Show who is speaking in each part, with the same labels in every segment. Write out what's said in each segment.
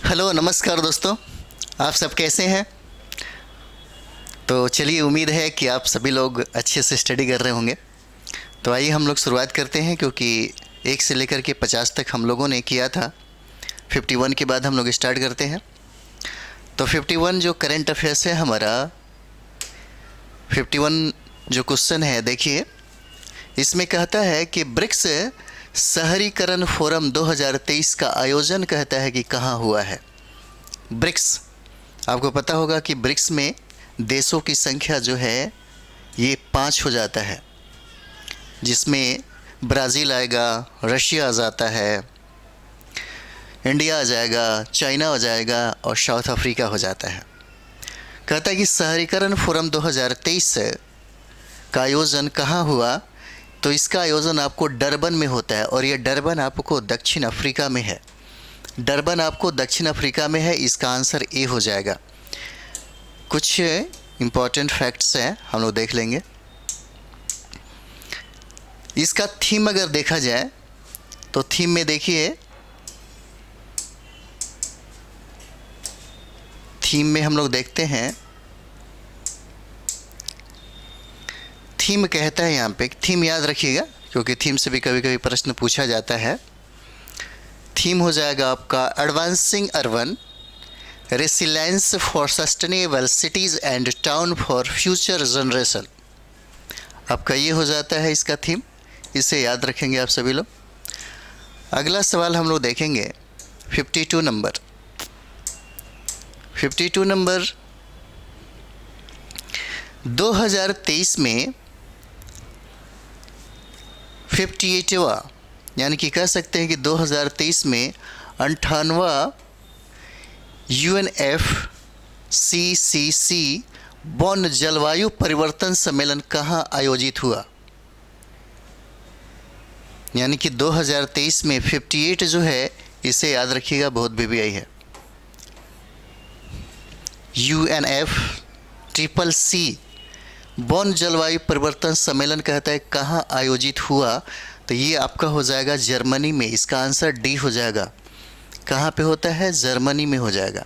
Speaker 1: Hello नमस्कार दोस्तों, आप सब कैसे हैं। तो चलिए, उम्मीद है कि आप सभी लोग अच्छे से स्टडी कर रहे होंगे। तो आइए हम लोग शुरुआत करते हैं, क्योंकि 1 से लेकर के 50 तक हम लोगों ने किया था। 51 के बाद हम लोग स्टार्ट करते हैं। तो 51 जो करंट अफेयर्स है हमारा, 51 जो क्वेश्चन है देखिए, इसमें कहता है कि ब्रिक्स शहरीकरण फोरम 2023 का आयोजन कहता है कि कहाँ हुआ है। ब्रिक्स, आपको पता होगा कि ब्रिक्स में देशों की संख्या जो है ये 5 हो जाता है, जिसमें ब्राज़ील आएगा, रशिया आ जाता है, इंडिया आ जाएगा, चाइना आ जाएगा और साउथ अफ्रीका हो जाता है। कहता है कि शहरीकरण फोरम 2023 का आयोजन कहाँ हुआ। तो इसका आयोजन आपको डरबन में होता है, और ये डरबन आपको दक्षिण अफ्रीका में है। डरबन आपको दक्षिण अफ्रीका में है। इसका आंसर ए हो जाएगा। कुछ इम्पॉर्टेंट फैक्ट्स हैं, हम लोग देख लेंगे। इसका थीम अगर देखा जाए तो थीम में देखिए, थीम में हम लोग देखते हैं, थीम कहता है यहाँ पे, थीम याद रखिएगा क्योंकि थीम से भी कभी कभी प्रश्न पूछा जाता है। थीम हो जाएगा आपका advancing urban resilience for sustainable cities and town for future generation. आपका ये हो जाता है इसका थीम। इसे याद रखेंगे आप सभी लोग। अगला सवाल हम लोग देखेंगे 52 नंबर। 52 नंबर 2023 में 58वां, यानी कि कह सकते हैं कि 2023 में 58वां UNFCCC बॉन जलवायु परिवर्तन सम्मेलन कहाँ आयोजित हुआ। यानी कि 2023 में 58 जो है, इसे याद रखिएगा, बहुत BBI है। UNFCCC बॉन जलवायु परिवर्तन सम्मेलन कहता है कहाँ आयोजित हुआ। तो ये आपका हो जाएगा जर्मनी में। इसका आंसर डी हो जाएगा। कहाँ पे होता है? जर्मनी में हो जाएगा।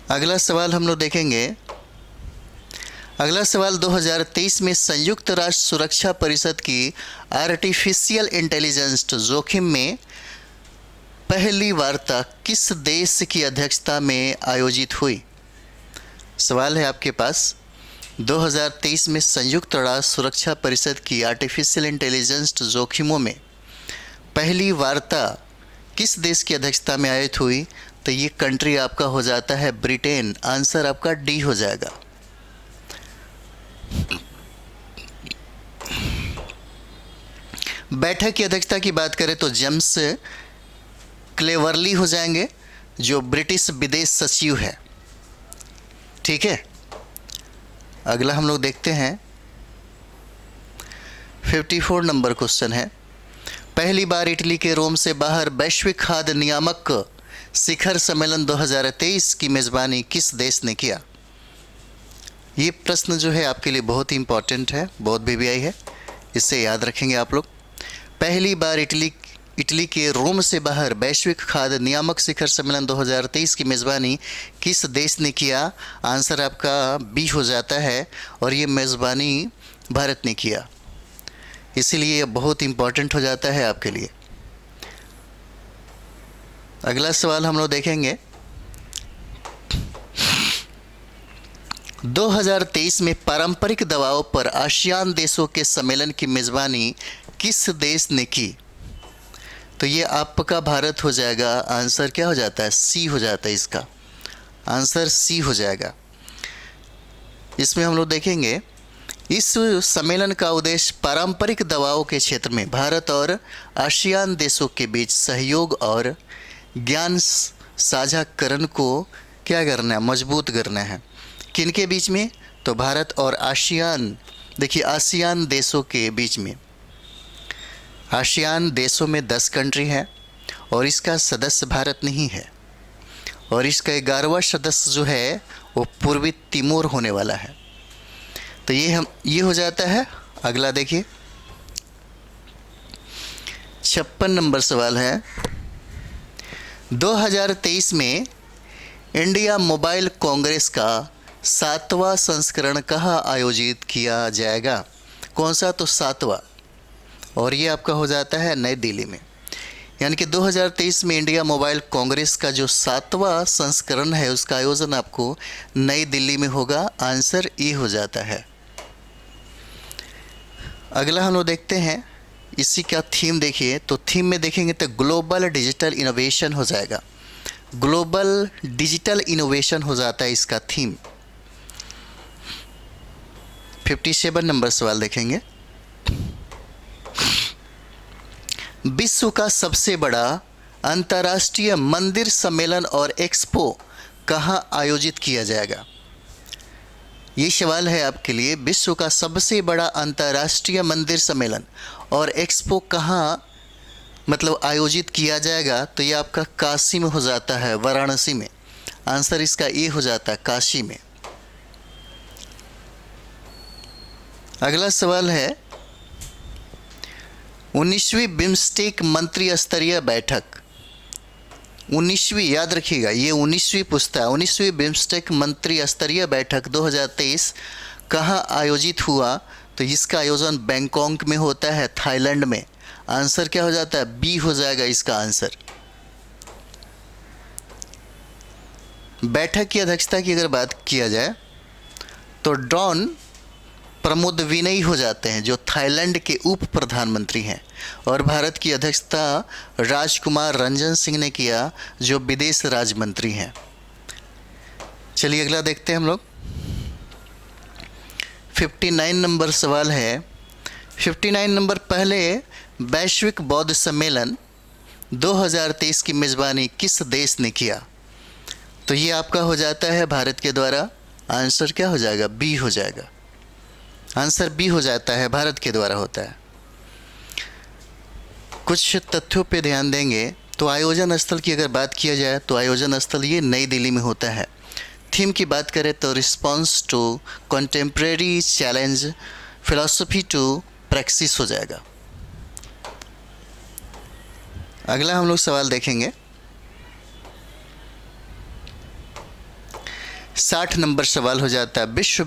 Speaker 1: अगला सवाल हम लोग देखेंगे। अगला सवाल 2023 में संयुक्त राष्ट्र सुरक्षा परिषद की आर्टिफिशियल इंटेलिजेंस जोखिम में पहली वार्ता किस देश की अध्यक्षता में आयोजित हुई। सवाल है आपके पास, 2023 में संयुक्त राष्ट्र सुरक्षा परिषद की आर्टिफिशियल इंटेलिजेंस जोखिमों में पहली वार्ता किस देश की अध्यक्षता में आयोजित हुई। तो ये कंट्री आपका हो जाता है ब्रिटेन। आंसर आपका डी हो जाएगा। बैठक की अध्यक्षता की बात करें तो जेम्स क्लेवर्ली हो जाएंगे, जो ब्रिटिश विदेश सचिव है। ठीक है। अगला हम लोग देखते हैं 54 नंबर क्वेश्चन है। पहली बार इटली के रोम से बाहर वैश्विक खाद्य नियामक शिखर सम्मेलन 2023 की मेज़बानी किस देश ने किया। ये प्रश्न जो है आपके लिए बहुत ही इंपॉर्टेंट है, बहुत BBI है, इसे याद रखेंगे आप लोग। पहली बार इटली के रोम से बाहर वैश्विक खाद्य नियामक शिखर सम्मेलन 2023 की मेज़बानी किस देश ने किया। आंसर आपका बी हो जाता है, और ये मेज़बानी भारत ने किया। इसीलिए ये बहुत इम्पॉर्टेंट हो जाता है आपके लिए। अगला सवाल हम लोग देखेंगे। 2023 में पारंपरिक दवाओं पर आसियान देशों के सम्मेलन की मेज़बानी किस देश ने की। तो ये आपका भारत हो जाएगा। आंसर क्या हो जाता है? सी हो जाता है। इसका आंसर सी हो जाएगा। इसमें हम लोग देखेंगे, इस सम्मेलन का उद्देश्य पारंपरिक दवाओं के क्षेत्र में भारत और आसियान देशों के बीच सहयोग और ज्ञान साझाकरण को क्या करना है? मजबूत करना है। किन के बीच में? तो भारत और आसियान। देखिए, आसियान देशों के बीच में, आसियान देशों में 10 कंट्री हैं और इसका सदस्य भारत नहीं है, और इसका 11वां सदस्य जो है वो पूर्वी तिमोर होने वाला है। तो ये हो जाता है। अगला देखिए 56 नंबर सवाल है, 2023 में इंडिया मोबाइल कांग्रेस का 7वां संस्करण कहाँ आयोजित किया जाएगा? कौन सा? तो 7वां, और ये आपका हो जाता है नई दिल्ली में। यानी कि 2023 में इंडिया मोबाइल कांग्रेस का जो 7वां संस्करण है उसका आयोजन आपको नई दिल्ली में होगा। आंसर ई हो जाता है। अगला हम लोग देखते हैं, इसी का थीम देखिए, तो थीम में देखेंगे तो ग्लोबल डिजिटल इनोवेशन हो जाएगा। ग्लोबल डिजिटल इनोवेशन हो जाता है इसका थीम। 57 नंबर सवाल देखेंगे। विश्व का सबसे बड़ा अंतर्राष्ट्रीय मंदिर सम्मेलन और एक्सपो कहाँ आयोजित किया जाएगा? ये सवाल है आपके लिए। विश्व का सबसे बड़ा अंतर्राष्ट्रीय मंदिर सम्मेलन और एक्सपो कहाँ मतलब आयोजित किया जाएगा? तो ये आपका काशी में हो जाता है, वाराणसी में। आंसर इसका ये हो जाता है, काशी में। अगला सवाल है, 19वीं बिम्स्टेक मंत्री स्तरीय बैठक, 19वीं याद रखिएगा, ये 19वीं पूछता है। 19वीं बिम्स्टेक मंत्री स्तरीय बैठक 2023 कहाँ आयोजित हुआ? तो इसका आयोजन बैंकॉक में होता है, थाईलैंड में। आंसर क्या हो जाता है? बी हो जाएगा इसका आंसर। बैठक की अध्यक्षता की अगर बात किया जाए तो डॉन प्रमोद विनय हो जाते हैं, जो थाईलैंड के उप प्रधानमंत्री हैं, और भारत की अध्यक्षता राजकुमार रंजन सिंह ने किया, जो विदेश राज्य मंत्री हैं। चलिए अगला देखते हैं हम लोग। 59 नंबर सवाल है। 59 नंबर, पहले वैश्विक बौद्ध सम्मेलन 2023 की मेज़बानी किस देश ने किया? तो ये आपका हो जाता है भारत के द्वारा। आंसर क्या हो जाएगा? बी हो जाएगा। आंसर बी हो जाता है, भारत के द्वारा होता है। कुछ तथ्यों पे ध्यान देंगे तो आयोजन स्थल की अगर बात किया जाए तो आयोजन स्थल ये नई दिल्ली में होता है। थीम की बात करें तो response to contemporary challenge, philosophy to practice हो जाएगा। अगला हम लोग सवाल देखेंगे। 60 नंबर सवाल हो जाता है, विश्व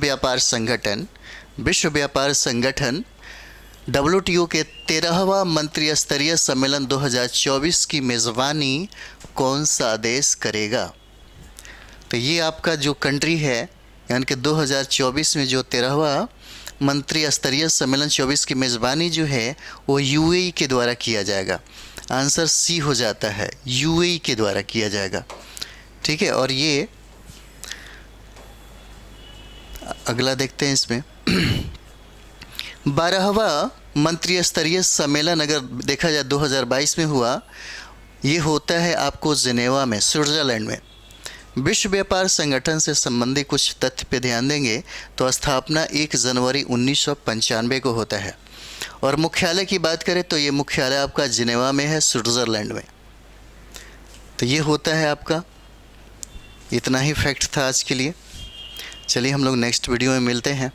Speaker 1: व्यापार संगठन WTO के 13वां मंत्री स्तरीय सम्मेलन 2024 की मेज़बानी कौन सा देश करेगा? तो ये आपका जो कंट्री है, यानी कि 2024 में जो 13वां मंत्री स्तरीय सम्मेलन 24 की मेज़बानी जो है वो UAE के द्वारा किया जाएगा। आंसर सी हो जाता है, UAE के द्वारा किया जाएगा। ठीक है, और ये अगला देखते हैं। इसमें 12वां मंत्री स्तरीय सम्मेलन अगर देखा जाए 2022 में हुआ, ये होता है आपको जिनेवा में, स्विट्ज़रलैंड में। विश्व व्यापार संगठन से संबंधित कुछ तथ्य पे ध्यान देंगे तो स्थापना 1 जनवरी 1995 को होता है, और मुख्यालय की बात करें तो ये मुख्यालय आपका जिनेवा में है, स्विट्ज़रलैंड में। तो ये होता है आपका। इतना ही फैक्ट था आज के लिए। चलिए हम लोग नेक्स्ट वीडियो में मिलते हैं।